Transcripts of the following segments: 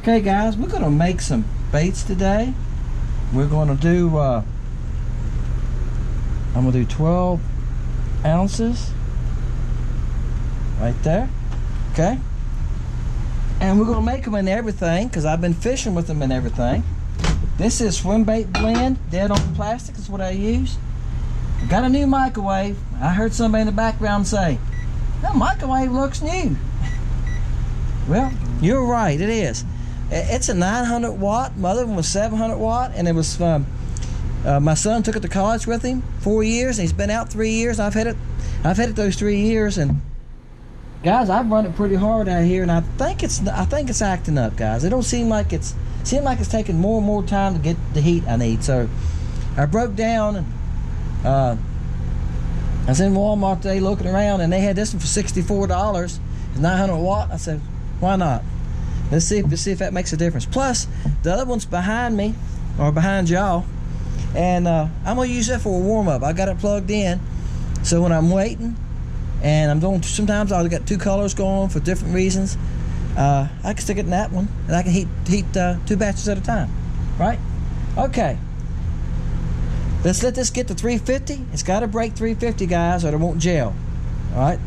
Okay guys, we're gonna make some baits today. We're gonna do I'm gonna do 12 ounces right there. Okay, and we're gonna make them in everything because I've been fishing with them in everything. This is swim bait blend, dead on plastic is what I use. I got a new microwave. I heard somebody in the background say, that microwave looks new. Well, you're right, it is. It's a 900 watt, my other one was 700 watt, and it was my son took it to college with him 4 years, and he's been out 3 years. I've had it those 3 years, and guys, I've run it pretty hard out here, and I think it's acting up, guys. It don't seem like it's taking more and more time to get the heat I need. So I broke down, and I was in Walmart today looking around, and they had this one for $64. It's 900 watt. I said, why not? Let's see if that makes a difference. Plus, the other one's behind me, or behind y'all, and I'm gonna use that for a warm-up. I got it plugged in, so when I'm waiting, and I'm doing, sometimes I've got two colors going for different reasons. I can stick it in that one, and I can heat 2 batches at a time, right? Okay. Let's let this get to 350. It's got to break 350, guys, or it won't gel. All right.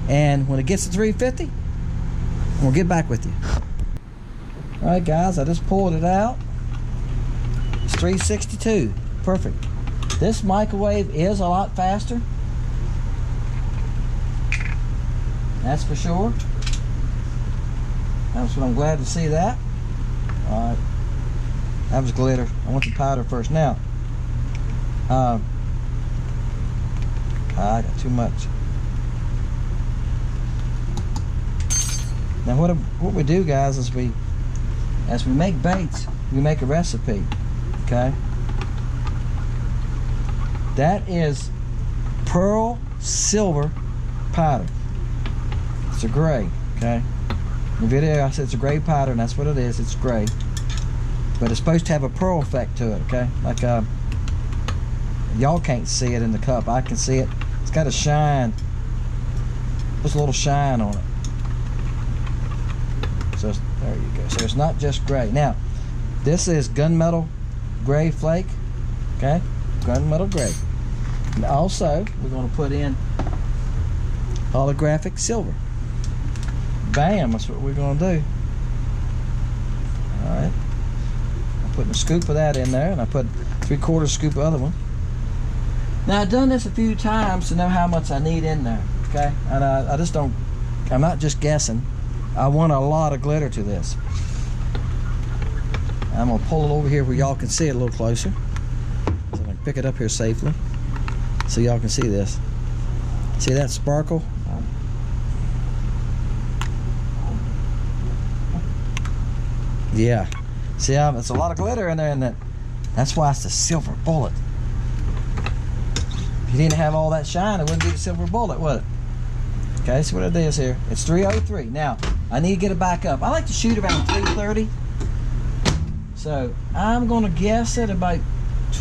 And when it gets to 350, we'll get back with you. All right, guys, I just pulled it out. It's 362. Perfect. This microwave is a lot faster. That's for sure. That's what I'm glad to see that. All right. That was glitter. I want the powder first. Now, I got too much. Now what we do, guys, is as we make baits, we make a recipe. Okay, that is pearl silver powder. It's a gray. Okay, in the video I said it's a gray powder, and that's what it is. It's gray, but it's supposed to have a pearl effect to it. Okay, like y'all can't see it in the cup. I can see it. It's got a shine. There's a little shine on it. So there you go. So it's not just gray. Now, this is gunmetal gray flake. Okay, gunmetal gray. And also, we're going to put in holographic silver. Bam! That's what we're going to do. All right. I'm putting a scoop of that in there, and I put 3/4 scoop of the other one. Now, I've done this a few times to know how much I need in there. Okay, and I just don't. I'm not just guessing. I want a lot of glitter to this. I'm gonna pull it over here where y'all can see it a little closer, so I can pick it up here safely, so y'all can see this. See that sparkle? Yeah. See, it's a lot of glitter in there, and that's why it's the silver bullet. If you didn't have all that shine, it wouldn't be the silver bullet, would it? Okay, see what it is here. It's 303. Now, I need to get it back up. I like to shoot around 330. So, I'm going to guess at about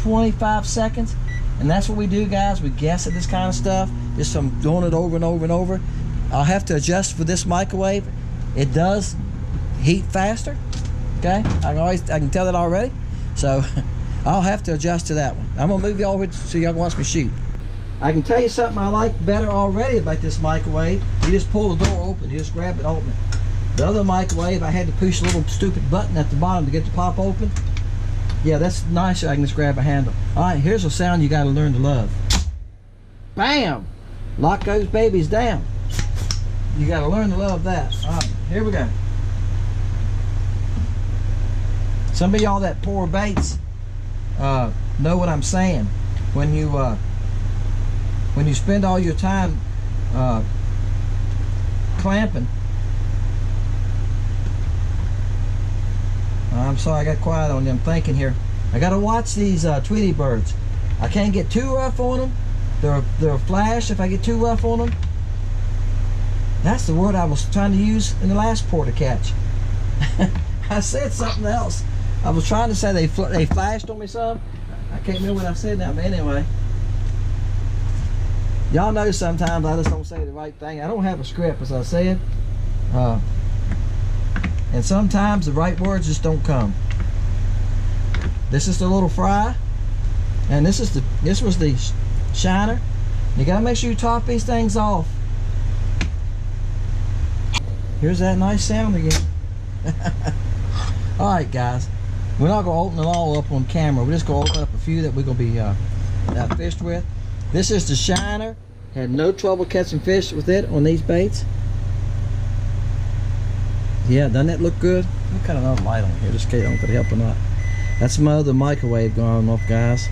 25 seconds. And that's what we do, guys. We guess at this kind of stuff. Just from doing it over and over and over. I'll have to adjust for this microwave. It does heat faster. Okay, I can tell that already. So, I'll have to adjust to that one. I'm going to move y'all over so y'all can watch me shoot. I can tell you something I like better already about this microwave. You just pull the door open, you just grab it open. The other microwave, I had to push a little stupid button at the bottom to get the pop open. Yeah, that's nicer. I can just grab a handle. All right, here's a sound you got to learn to love. Bam! Lock those babies down. You got to learn to love that. All right, here we go. Some of y'all that pour baits know what I'm saying. When you spend all your time clamping. I'm sorry, I got quiet on them. I'm thinking here. I gotta watch these Tweety birds. I can't get too rough on them. They're a flash if I get too rough on them. That's the word I was trying to use in the last pour to catch. I said something else. I was trying to say they flashed on me some. I can't remember what I said now, but anyway. Y'all know sometimes I just don't say the right thing. I don't have a script, as I said. and sometimes the right words just don't come. This is the little fry, and this was the shiner. You gotta make sure you top these things off. Here's that nice sound again. Alright guys, we're not gonna open it all up on camera. We're just gonna open up a few that we're gonna be fished with. This is the shiner. Had no trouble catching fish with it on these baits. Yeah, doesn't that look good? What kind of another light on here? Just in case I don't know if it'll help or not. That's my other microwave going off, guys.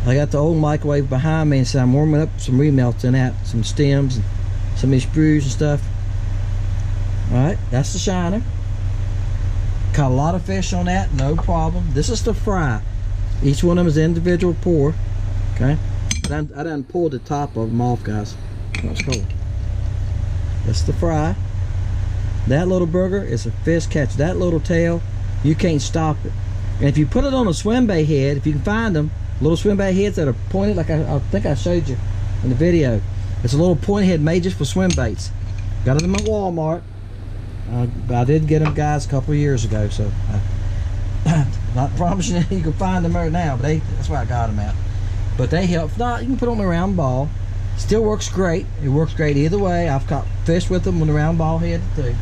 I got the old microwave behind me, and so I'm warming up some remelts in that, some stems, and some of these screws and stuff. Alright, that's the shiner. Caught a lot of fish on that, no problem. This is the fry. Each one of them is individual pour. Okay? I done pulled the top of them off, guys. That's cool. That's the fry. That little burger is a fish catch. That little tail, you can't stop it. And if you put it on a swim bait head, if you can find them, little swim bait heads that are pointed, like I think I showed you in the video. It's a little point head made just for swim baits. Got them at Walmart. I did get them, guys, a couple of years ago, so not promising you can find them right now, but that's where I got them at. But they help. If not, you can put them on a round ball. Still works great. It works great either way. I've caught fish with them on the round ball head too.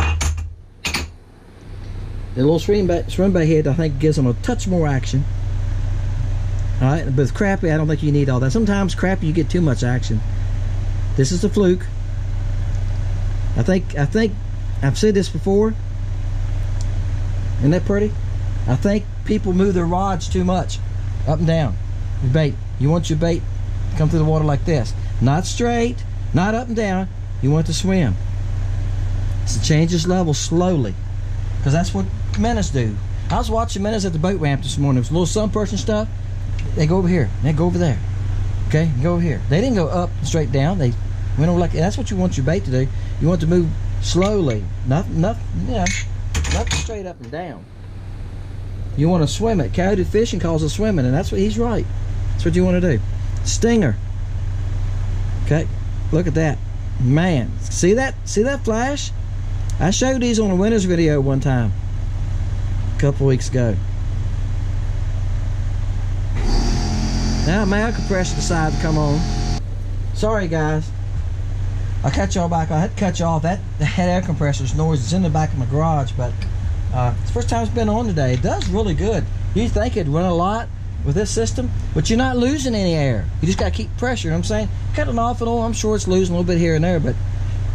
The little swim bait head, I think, gives them a touch more action. Alright, but with crappie, I don't think you need all that. Sometimes crappie, you get too much action. This is the fluke. I think I've said this before. Isn't that pretty? I think people move their rods too much, up and down. Your bait. You want your bait to come through the water like this. Not straight, not up and down. You want it to swim. So change this level slowly, because that's what minnows do. I was watching minnows at the boat ramp this morning. It was a little sun perch and stuff. They go over here. They go over there. Okay, go over here. They didn't go up and straight down. They went over like, and that's what you want your bait to do. You want it to move slowly, nothing straight up and down. You want to swim it. Coyote fishing calls it swimming, and that's what he's right. That's what you want to do. Stinger. Okay, look at that, man. See that flash? I showed these on a winner's video one time, a couple weeks ago. Now my air compressor decided to come on. Sorry guys, I'll cut y'all back. I had to cut you off. That air compressor's noise is in the back of my garage, but it's the first time it's been on today. It does really good. You'd think it'd run a lot with this system, but you're not losing any air. You just got to keep pressure, you know what I'm saying? Cut it off and on, I'm sure it's losing a little bit here and there, but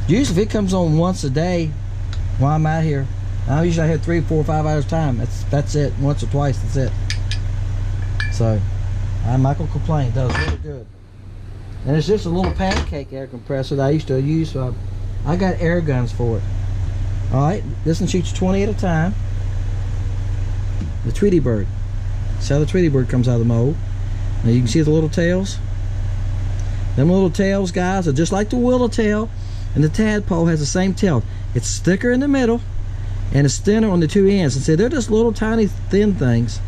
usually if it comes on once a day while I'm out here, I'm usually out here 3, 4, 5 hours time. That's it. Once or twice, that's it. So I'm not gonna complain. It does really good. And it's just a little pancake air compressor that I used to use, so I got air guns for it. Alright, this one shoots 20 at a time. The Tweety bird. See how the Tweety bird comes out of the mold. Now you can see the little tails. Them little tails, guys, are just like the willowtail, and the tadpole has the same tail. It's thicker in the middle and it's thinner on the two ends. And see, they're just little tiny thin things,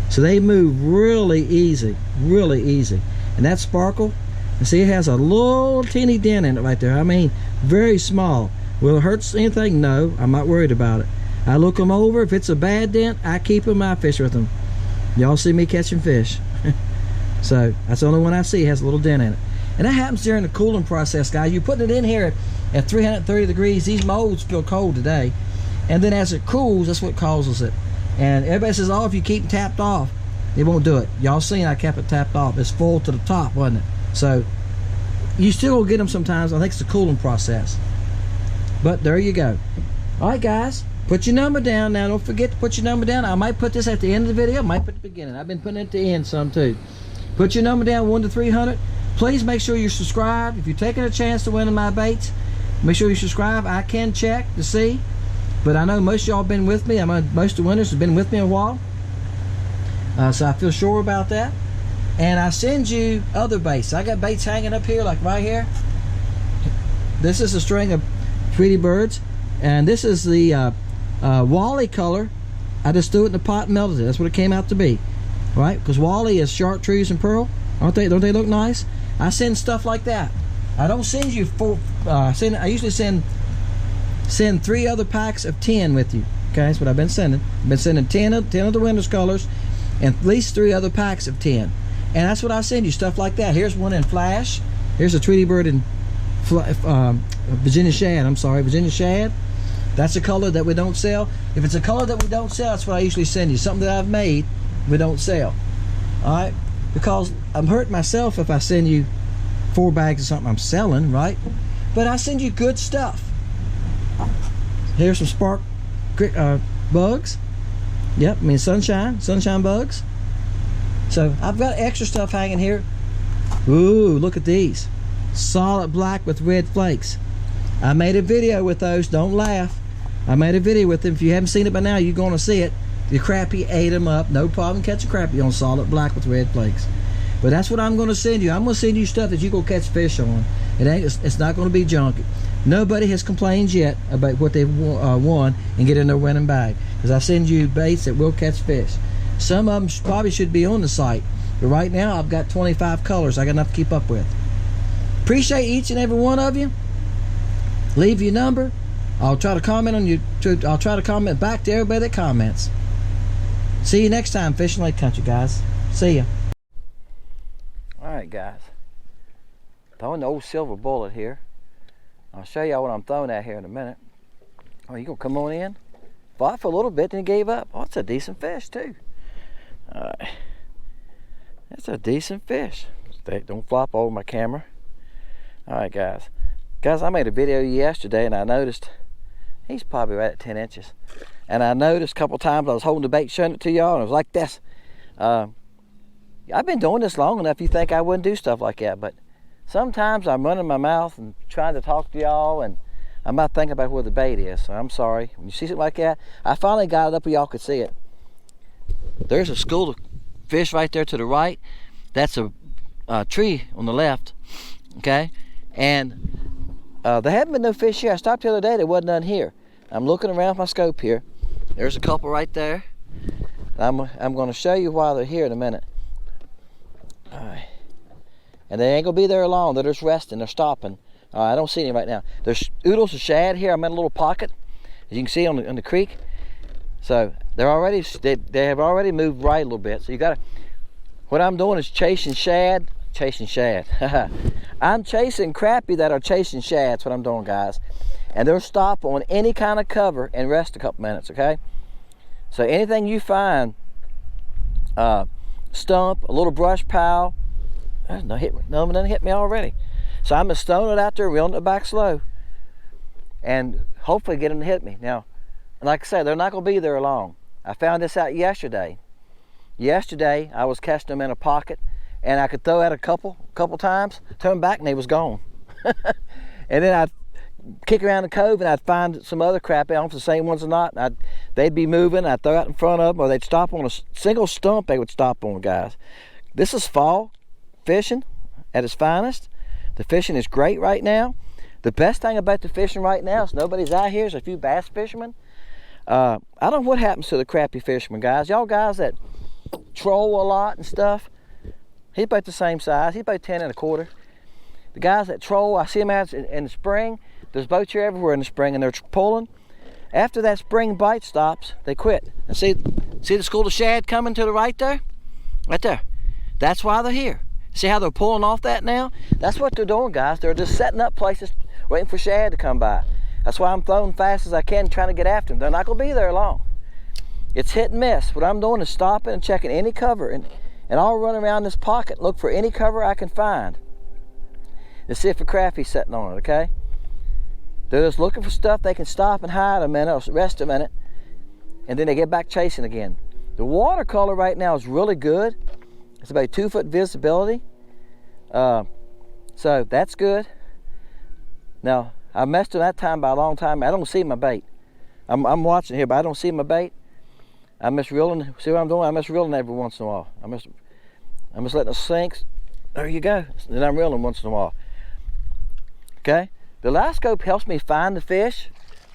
so they move really easy, really easy. And that sparkle, and see, it has a little teeny dent in it right there. I mean, very small. Will it hurt anything? No, I'm not worried about it. I look them over. If it's a bad dent, I keep them. I fish with them. Y'all see me catching fish. So that's the only one I see has a little dent in it. And that happens during the cooling process, guys. You're putting it in here at 330 degrees. These molds feel cold today, and then as it cools, that's what causes it. And everybody says, oh, if you keep it tapped off, it won't do it. Y'all seen I kept it tapped off. It's full to the top, wasn't it? So you still will get them sometimes. I think it's the cooling process. But there you go. All right, guys, put your number down. Now don't forget to put your number down. I might put this at the end of the video. I might put it at the beginning. I've been putting it at the end some too. Put your number down, 1 to 300. Please make sure you're subscribed. If you're taking a chance to win my baits, make sure you subscribe. I can check to see, but I know most of y'all been with me. Most of the winners have been with me a while, so I feel sure about that. And I send you other baits. I got baits hanging up here, like right here. This is a string of Tweety birds, and this is the Wally color. I just threw it in the pot and melted it. That's what it came out to be, right? Because Wally is chartreuse and pearl, aren't they? Don't they look nice? I send stuff like that. I don't send you I usually send send 3 other packs of 10 with you. Okay, that's what I've been sending. I've been sending 10 of the Windows colors and at least 3 other packs of 10. And that's what I send you, stuff like that. Here's one in Flash. Here's a Tweety Bird in Virginia Shad. I'm sorry, Virginia Shad. That's a color that we don't sell. If it's a color that we don't sell, that's what I usually send you. Something that I've made, we don't sell. Alright? Because I'm hurting myself if I send you 4 bags of something I'm selling, right? But I send you good stuff. Here's some spark bugs. Yep, I mean sunshine bugs. So I've got extra stuff hanging here. Ooh, look at these. Solid black with red flakes. I made a video with those. Don't laugh. I made a video with them. If you haven't seen it by now, you're going to see it. The Crappie ate them up. No problem catching Crappie on solid black with red flakes. But that's what I'm going to send you. I'm going to send you stuff that you go catch fish on. It's not going to be junky. Nobody has complained yet about what they've won and get in their winning bag. Because I send you baits that will catch fish. Some of them probably should be on the site. But right now, I've got 25 colors. I got enough to keep up with. Appreciate each and every one of you. Leave your number. I'll try to comment on you. I'll try to comment back to everybody that comments. See you next time, Fishing Lake Country, guys. See ya. Alright, guys. Throwing the old silver bullet here. I'll show y'all what I'm throwing at here in a minute. Oh, you gonna come on in? Fought for a little bit, then he gave up. Oh, it's a decent fish, too. Alright. That's a decent fish. Don't flop over my camera. Alright, guys. Guys, I made a video yesterday and I noticed he's probably right at 10 inches. And I noticed a couple times I was holding the bait, showing it to y'all, and it was like this. I've been doing this long enough, you think I wouldn't do stuff like that, but sometimes I'm running my mouth and trying to talk to y'all, and I'm not thinking about where the bait is, so I'm sorry. When you see something like that, I finally got it up where y'all could see it. There's a school of fish right there to the right. That's a tree on the left, okay? And there haven't been no fish here. I stopped the other day, there wasn't none here. I'm looking around with my scope here. There's a couple right there. I'm going to show you why they're here in a minute. All right. And they ain't going to be there long. They're just resting. They're stopping. I don't see any right now. There's oodles of shad here. I'm in a little pocket, as you can see on the creek. So they have already moved right a little bit. So you got to. What I'm doing is chasing shad. I'm chasing crappie that are chasing shad. That's what I'm doing, guys. And they'll stop on any kind of cover and rest a couple minutes, okay? So anything you find, stump, a little brush pile, none of them done hit me already. So I'm just throwing it out there, reeling it back slow, and hopefully get them to hit me. Now, like I said, they're not going to be there long. I found this out yesterday. Yesterday, I was catching them in a pocket, and I could throw out a couple times, turn back, and they was gone. And then I'd kick around the cove and I'd find some other crappie. I don't know if the same ones or not. They'd be moving. I'd throw out in front of them, or they'd stop on a single stump. They would stop on, guys. This is fall fishing at its finest. The fishing is great right now. The best thing about the fishing right now is nobody's out here. There's a few bass fishermen. I don't know what happens to the crappie fishermen, guys. Y'all guys that troll a lot and stuff, he's about the same size. He's about 10 1/4. The guys that troll, I see them out in the spring. There's boats here everywhere in the spring, and they're pulling. After that spring bite stops, they quit. And see the school of shad coming to the right there? Right there. That's why they're here. See how they're pulling off that now? That's what they're doing, guys. They're just setting up places, waiting for shad to come by. That's why I'm throwing fast as I can, trying to get after them. They're not going to be there long. It's hit and miss. What I'm doing is stopping and checking any cover, and I'll run around this pocket and look for any cover I can find to see if a crappie's sitting on it, okay? They're just looking for stuff they can stop and hide a minute or rest a minute, and then they get back chasing again. The watercolor right now is really good. It's about 2 foot visibility. So that's good. Now, I messed up that time by a long time. I don't see my bait. I'm watching here, but I don't see my bait. I'm just reeling. See what I'm doing? I'm just reeling every once in a while. I'm just letting it sink. There you go. Then I'm reeling once in a while. Okay? The live scope helps me find the fish.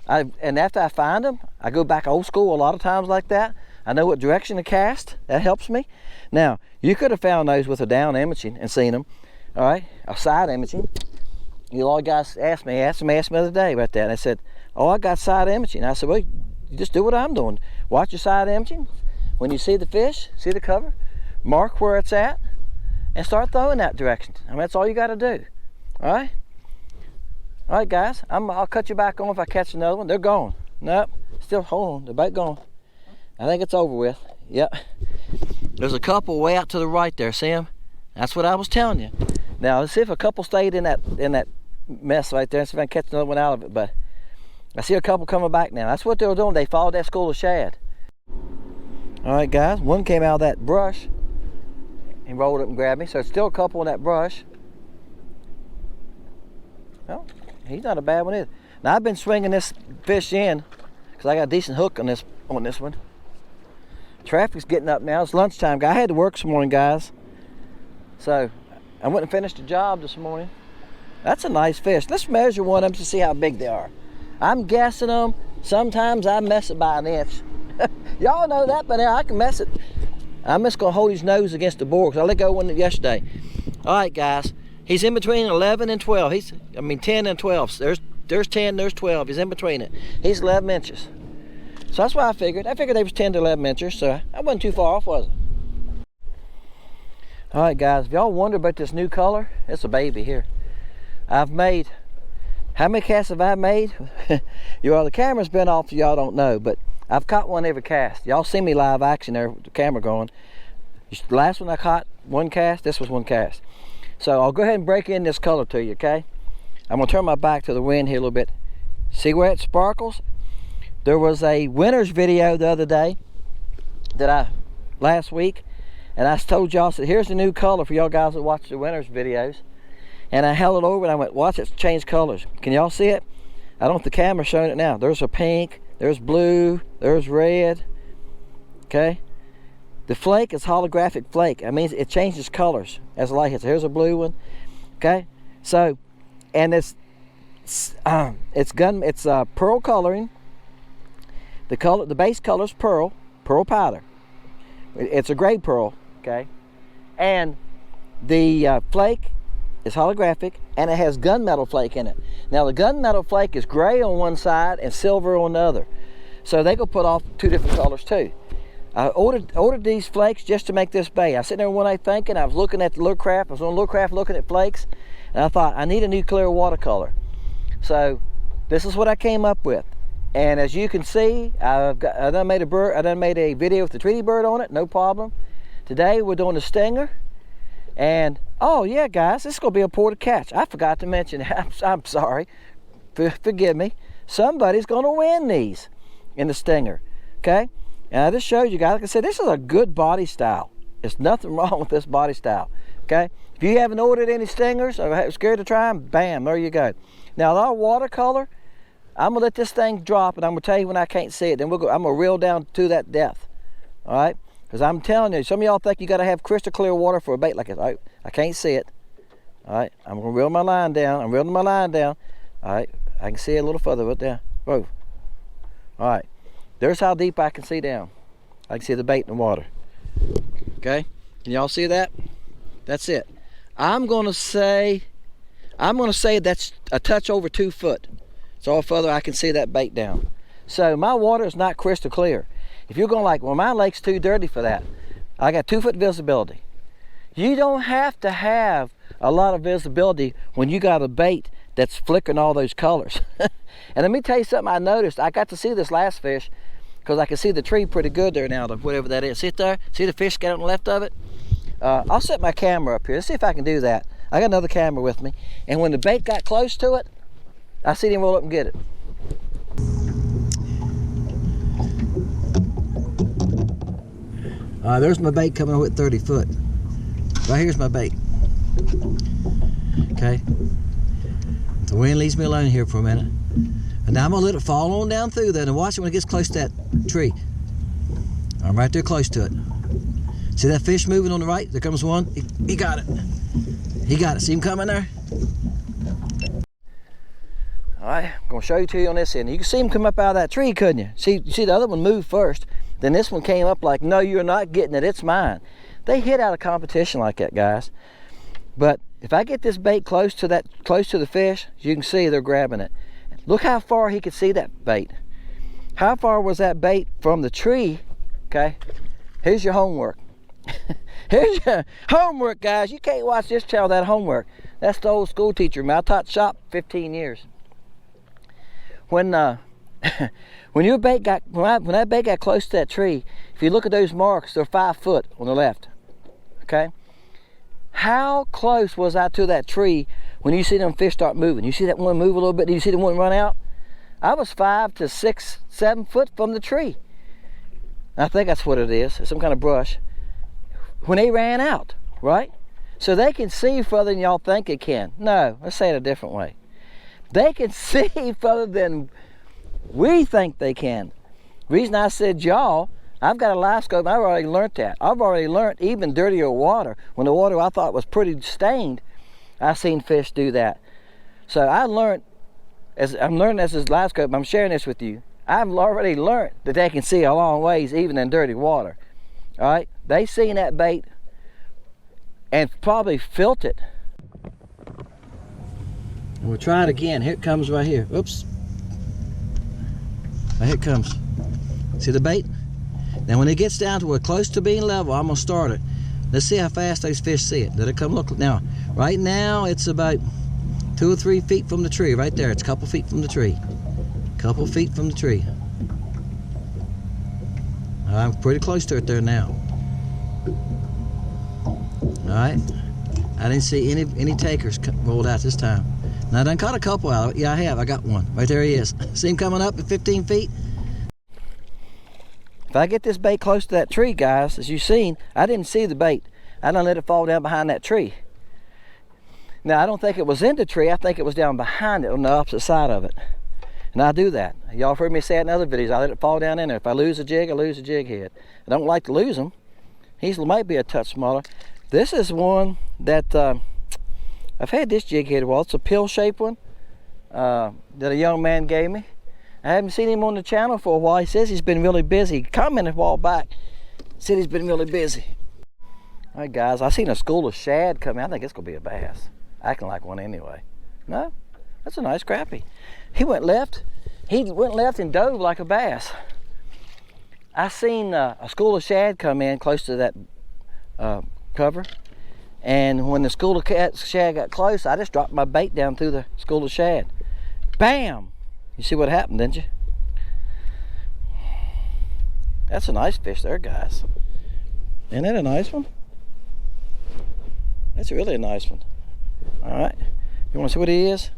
And after I find them, I go back old school a lot of times like that. I know what direction to cast. That helps me. Now, you could have found those with a down imaging and seen them. All right? A side imaging. You all guys asked me the other day about that. And I said, oh, I got side imaging. I said, well, you just do what I'm doing. Watch your side imaging. When you see the fish, see the cover, mark where it's at, and start throwing that direction. I mean, that's all you got to do. All right? All right, guys. I'll cut you back on if I catch another one. They're gone. Nope. Still, hold on. They're back gone. I think it's over with. Yep. There's a couple way out to the right there. See them? That's what I was telling you. Now, let's see if a couple stayed in that mess right there and see if I can catch another one out of it. But I see a couple coming back now. That's what they were doing. They followed that school of shad. All right, guys. One came out of that brush and rolled up and grabbed me. So there's still a couple in that brush. Well, he's not a bad one either. Now I've been swinging this fish in because I got a decent hook on this one. Traffic's getting up now. It's lunchtime. I had to work this morning, guys. So I went and finished the job this morning. That's a nice fish. Let's measure one of them to see how big they are. I'm guessing them. Sometimes I mess it by an inch. Y'all know that, but I can mess it. I'm just gonna hold his nose against the board because I let go one yesterday. All right, guys. He's in between 11 and 12. 10 and 12. There's 10, there's 12. He's in between it. He's 11 inches. So that's what I figured. I figured they was 10 to 11 inches, so I wasn't too far off, was it? All right, guys. If y'all wonder about this new color, it's a baby here. I've made, how many casts have I made? The camera's been off, so y'all don't know, but I've caught one every cast. Y'all see me live action there with the camera going. The last one I caught, one cast. This was one cast. So I'll go ahead and break in this color to you, okay? I'm gonna turn my back to the wind here a little bit. See where it sparkles? There was a winter's video the other day last week, and I told y'all, so here's the new color for y'all guys that watch the winter's videos. And I held it over and I went, watch it change colors. Can y'all see it? I don't know if the camera's showing it now. There's a pink, there's blue, there's red, okay? The flake is holographic flake. I mean, it changes colors as the light hits. Here's a blue one, okay? So, and it's pearl coloring. The base color is pearl powder. It's a gray pearl, okay? And the flake is holographic, and it has gunmetal flake in it. Now, the gunmetal flake is gray on one side and silver on the other. So they go put off two different colors too. I ordered these flakes just to make this bait. I was sitting there one night thinking, I was looking at the lure craft, I was on lure craft looking at flakes, and I thought, I need a new clear watercolor. So this is what I came up with. And as you can see, I done made a video with the Treaty bird on it, no problem. Today we're doing the stinger. And oh yeah, guys, this is gonna be a pour to catch. I forgot to mention, I'm sorry, forgive me. Somebody's gonna win these in the stinger, okay? And I just showed you guys, like I said, this is a good body style. There's nothing wrong with this body style, okay? If you haven't ordered any stingers or scared to try them, bam, there you go. Now, our watercolor, I'm gonna let this thing drop and I'm gonna tell you when I can't see it. Then I'm gonna reel down to that depth, all right? Because I'm telling you, some of y'all think you gotta have crystal clear water for a bait like this. All right, I can't see it, all right? I'm gonna reel my line down. I'm reeling my line down, all right? I can see it a little further, but down, whoa. All right. There's how deep I can see down. I can see the bait in the water. Okay? Can y'all see that? That's it. I'm gonna say that's a touch over 2 foot. So all further I can see that bait down. So my water is not crystal clear. If you're going like, well, my lake's too dirty for that, I got 2 foot visibility. You don't have to have a lot of visibility when you got a bait that's flickering all those colors. And let me tell you something I noticed. I got to see this last fish because I can see the tree pretty good there now, whatever that is. See it there? See the fish got on the left of it? I'll set my camera up here. Let's see if I can do that. I got another camera with me. And when the bait got close to it, I see him roll up and get it. There's my bait coming over at 30 foot. Right here's my bait. Okay. The wind leaves me alone here for a minute. And now I'm gonna let it fall on down through there and watch it when it gets close to that tree. I'm right there close to it. See that fish moving on the right? There comes one. He got it. He got it. See him coming there? All right, I'm gonna show you to you on this end. You can see him come up out of that tree, couldn't you? See the other one moved first. Then this one came up like, no, you're not getting it, it's mine. They hit out of competition like that, guys. But if I get this bait close to the fish, you can see they're grabbing it. Look how far he could see that bait. How far was that bait from the tree? Okay, here's your homework. Here's your homework, guys. You can't watch this channel without homework. That's the old school teacher. I taught shop 15 years. When when that bait got close to that tree, if you look at those marks, they're 5 foot on the left. Okay, how close was I to that tree when you see them fish start moving? You see that one move a little bit? Did you see the one run out? I was 5 to 6, 7 foot from the tree. I think that's what it is. It's some kind of brush. When they ran out, right? So they can see further than y'all think it can. No, let's say it a different way. They can see further than we think they can. The reason I said y'all, I've got a live scope. I've already learned that. I've already learned even dirtier water. When the water I thought was pretty stained, I've seen fish do that. So I learned, I'm learning as this live scope, I'm sharing this with you. I've already learned that they can see a long ways even in dirty water. All right, they seen that bait and probably felt it. And we'll try it again. Here it comes right here. Oops. Right, here it comes. See the bait? Now when it gets down to where close to being level, I'm gonna start it. Let's see how fast those fish see it. Did it come look? Now, right now it's about 2 or 3 feet from the tree. Right there, it's a couple feet from the tree. Couple feet from the tree. I'm pretty close to it there now. All right, I didn't see any takers rolled out this time. Now I done caught a couple out. Yeah, I have. I got one. Right there he is. See him coming up at 15 feet? If I get this bait close to that tree, guys, as you've seen, I didn't see the bait. I done let it fall down behind that tree. Now, I don't think it was in the tree. I think it was down behind it on the opposite side of it. And I do that. Y'all have heard me say it in other videos. I let it fall down in there. If I lose a jig, I lose a jig head. I don't like to lose them. He might be a touch smaller. This is one that I've had this jig head a while. It's a pill-shaped one that a young man gave me. I haven't seen him on the channel for a while. He says he's been really busy. He commented a while back. Said he's been really busy. All right, guys. I seen a school of shad come in. I think it's gonna be a bass. Acting like one anyway. No, that's a nice crappie. He went left. He went left and dove like a bass. I seen a school of shad come in close to that cover, and when the school of shad got close, I just dropped my bait down through the school of shad. Bam! You see what happened, didn't you? That's a nice fish there, guys. Isn't that a nice one? That's really a nice one. All right, you want to see what he is?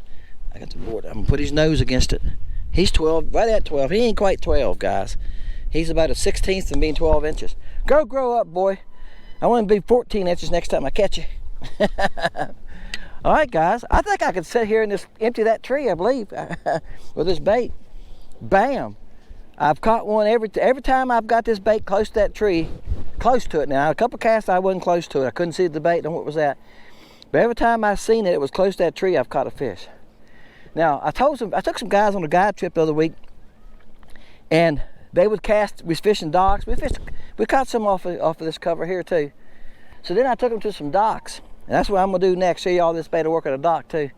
I got the board. I'm gonna put his nose against it. He's 12, right at 12. He ain't quite 12, guys. He's about a 16th from being 12 inches. Grow up, boy. I want to be 14 inches next time I catch you. All right, guys. I think I could sit here and just empty that tree, I believe, with this bait. Bam. I've caught one every time I've got this bait close to that tree, close to it. Now, a couple casts I wasn't close to it. I couldn't see the bait and what was that. But every time I seen it, it was close to that tree, I've caught a fish. Now, I took some guys on a guide trip the other week, and they would cast. We was fishing docks. We caught some off of this cover here too. So then I took them to some docks, and that's what I'm gonna do next. Show you all this bait to work at a dock too.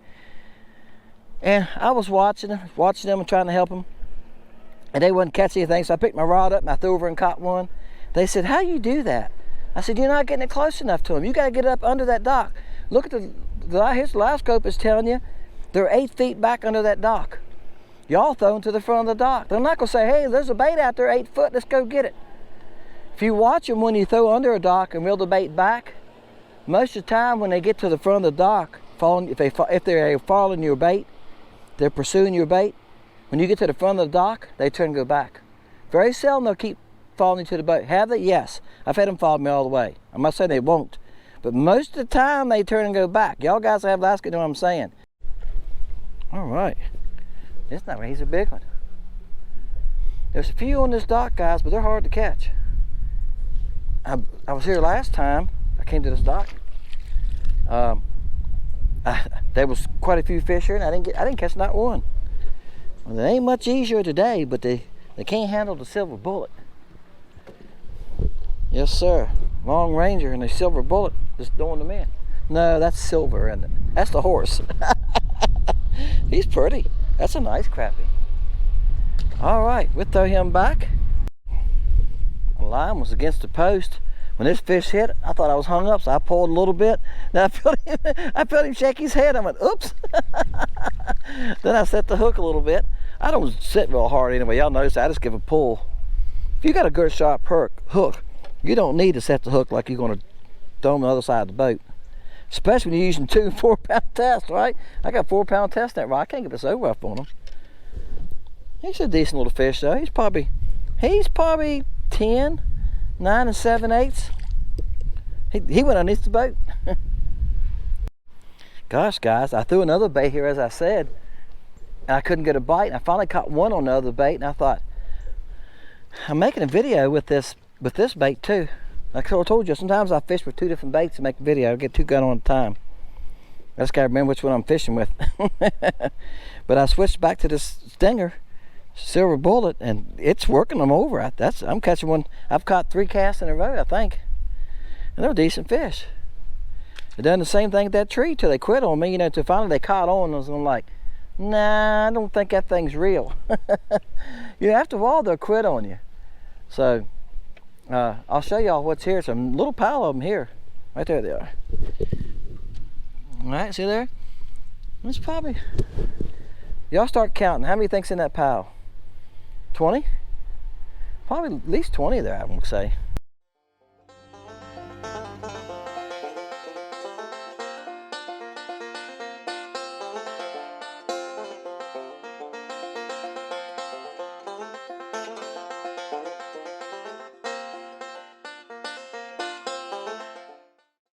And I was watching them and trying to help them, and they wouldn't catch anything. So I picked my rod up and I threw over and caught one. They said, "How you do that?" I said, "You're not getting it close enough to them. You got to get it up under that dock. Look at his live scope is telling you they're 8 feet back under that dock. Y'all thrown to the front of the dock. They're not gonna say, hey, there's a bait out there 8 foot, let's go get it. If you watch them when you throw under a dock and reel the bait back, most of the time when they get to the front of the dock, if they're following your bait, they're pursuing your bait, when you get to the front of the dock, they turn and go back. Very seldom they'll keep following you to the boat. Have they? Yes. I've had them follow me all the way. I'm not saying they won't, but most of the time they turn and go back. Y'all guys have last know what I'm saying. All right. It's not, he's a big one. There's a few on this dock, guys, but they're hard to catch. I was here last time I came to this dock. There was quite a few fish here, and I didn't catch not one. Well, they ain't much easier today, but they can't handle the silver bullet. Yes, sir. Long Ranger and a silver bullet just throwing them in. No, that's silver, isn't it? That's the horse. He's pretty. That's a nice crappie. All right, we'll throw him back. The line was against the post. When this fish hit, I thought I was hung up, so I pulled a little bit. Then I felt him shake his head. I went, oops. Then I set the hook a little bit. I don't sit real hard anyway. Y'all notice I just give a pull. If you got a good sharp hook, you don't need to set the hook like you're going to throw them on the other side of the boat. Especially when you're using 2 and 4 pound tests, right? I got 4 pound test net rod. I can't get this so rough on him. He's a decent little fish though. He's probably 10, 9 7/8. He went underneath the boat. Gosh, guys, I threw another bait here as I said, and I couldn't get a bite. And I finally caught one on the other bait, and I thought, I'm making a video with this bait too. Like I told you, sometimes I fish with 2 different baits to make a video. I get 2 going on at a time. I just gotta remember which one I'm fishing with. But I switched back to this stinger, silver bullet, and it's working them over. I'm catching one. I've caught 3 casts in a row, I think, and they're decent fish. They done the same thing at that tree till they quit on me, you know, till finally they caught on. And I was like, nah, I don't think that thing's real. You know, after a while they'll quit on you. So I'll show y'all what's here. It's a little pile of them here. Right there they are. All right, see there? It's probably, y'all start counting. How many think's in that pile? 20? Probably at least 20 there, I would say.